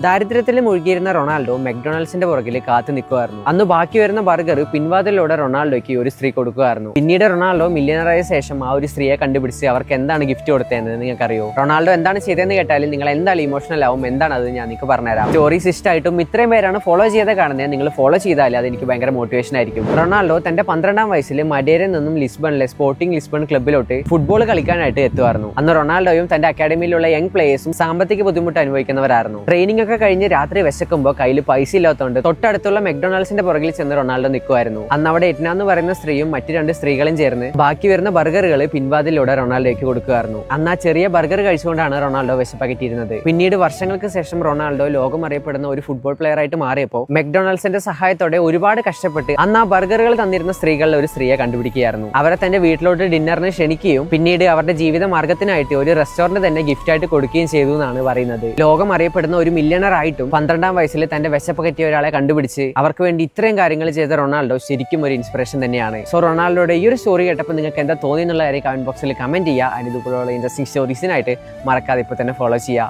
ദാരിദ്ര്യത്തിൽ മുഴുകിയിരുന്ന റൊണാൾഡോ മെക്ഡൊണാൾഡ്സിന്റെ പുറകിൽ കാത്തു നിൽക്കുമായിരുന്നു. അന്ന് ബാക്കി വരുന്ന ബർഗർ പിൻവാതിലൂടെ റൊണാൾഡോയ്ക്ക് ഒരു സ്ത്രീ കൊടുക്കുമായിരുന്നു. പിന്നീട് റൊണാൾഡോ മില്യണറായ ശേഷം ആ ഒരു സ്ത്രീയെ കണ്ടുപിടിച്ച് അവർക്ക് എന്താണ് ഗിഫ്റ്റ് കൊടുത്തതെന്ന് നിങ്ങൾക്കറിയോ? റൊണാൾഡോ എന്താണ് ചെയ്തതെന്ന് കേട്ടാലും നിങ്ങൾ എന്തായാലും ഇമോഷണൽ ആവും. എന്താണ് അത് ഞാൻ നിങ്ങൾക്ക് പറഞ്ഞുതരാം. സ്റ്റോറീസ് ഇഷ്ടമായിട്ടും ഇത്രയും പേരാണ് ഫോളോ ചെയ്ത് കാണുന്നത്. നിങ്ങൾ ഫോളോ ചെയ്താൽ അത് എനിക്ക് ഭയങ്കര മോട്ടിവേഷൻ ആയിരിക്കും. റൊണാൾഡോ തന്റെ 12ാം വയസ്സിൽ മഡേരയിൽ നിന്നും ലിസ്ബണിലെ സ്പോർട്ടിംഗ് ലിസ്ബൺ ക്ലബ്ബിലോട്ട് ഫുട്ബോൾ കളിക്കാനായിട്ട് എത്തുമായിരുന്നു. അന്ന് റൊണാൾഡോയും തന്റെ അക്കാഡമിയിലുള്ള യങ് പ്ലേയേഴ്സും സാമ്പത്തിക ബുദ്ധിമുട്ട് അനുഭവിക്കുന്നവരായിരുന്നു. ട്രെയിനിങ് ഒക്കെ കഴിഞ്ഞ് രാത്രി വിശക്കുമ്പോൾ കയ്യിൽ പൈസ ഇല്ലാത്തതുകൊണ്ട് തൊട്ടടുത്തുള്ള മെക്ഡൊണാൾഡ്സിന്റെ പുറകിൽ ചെന്ന് റൊണാൾഡോ നിൽക്കുമായിരുന്നു. അന്ന് അവിടെ എറ്റ്ന എന്ന് പറയുന്ന സ്ത്രീയും മറ്റു 2 സ്ത്രീകളും ചേർന്ന് ബാക്കി വരുന്ന ബർഗറുകൾ പിൻവാതിലൂടെ റൊണാൾഡോയ്ക്ക് കൊടുക്കുമായിരുന്നു. അന്ന് ആ ചെറിയ ബർഗർ കഴിച്ചുകൊണ്ടാണ് റൊണാൾഡോ വിശപ്പകറ്റിയിരുന്നത്. പിന്നീട് വർഷങ്ങൾക്ക് ശേഷം റൊണാൾഡോ ലോകം അറിയപ്പെടുന്ന ഒരു ഫുട്ബോൾ പ്ലെയർ ആയിട്ട് മാറിയപ്പോൾ മെക്ഡൊണാൾഡ്സിന്റെ സഹായത്തോടെ ഒരുപാട് കഷ്ടപ്പെട്ട് അന്ന് ആ ബർഗറുകൾ തന്നിരുന്ന സ്ത്രീകളിൽ ഒരു സ്ത്രീയെ കണ്ടുപിടിക്കുകയായിരുന്നു. അവരെ തന്റെ വീട്ടിലോട്ട് ഡിന്നറിന് ക്ഷണിക്കുകയും പിന്നീട് അവരുടെ ജീവിത മാർഗത്തിനായിട്ട് ഒരു റെസ്റ്റോറന്റ് തന്നെ ഗിഫ്റ്റ് ആയിട്ട് കൊടുക്കുകയും ചെയ്തു എന്നാണ് പറയുന്നത്. ലോകം അറിയപ്പെടുന്ന ഒരു മില്യണർ ആയിട്ടും 12ാം വയസ്സിൽ തന്റെ വിശപ്പകറ്റിയ ഒരാളെ കണ്ടുപിടിച്ച് അവർക്ക് വേണ്ടി ഇത്രയും കാര്യങ്ങൾ ചെയ്ത റൊണാൾഡോ ശരിക്കും ഒരു ഇൻസ്പിറേഷൻ തന്നെയാണ്. സോ റൊണാൾഡോയുടെ ഈ ഒരു സ്റ്റോറി കേട്ടപ്പോൾ നിങ്ങൾക്ക് എന്താ തോന്നി എന്നുള്ള കാര്യം കമന്റ് ബോക്സിൽ കമന്റ് ചെയ്യുക. അതിന് ഇതുപോലുള്ള ഇൻട്രസ്റ്റിംഗ് സ്റ്റോറീസിനായിട്ട് മറക്കാതെ ഇപ്പോൾ തന്നെ ഫോളോ ചെയ്യുക.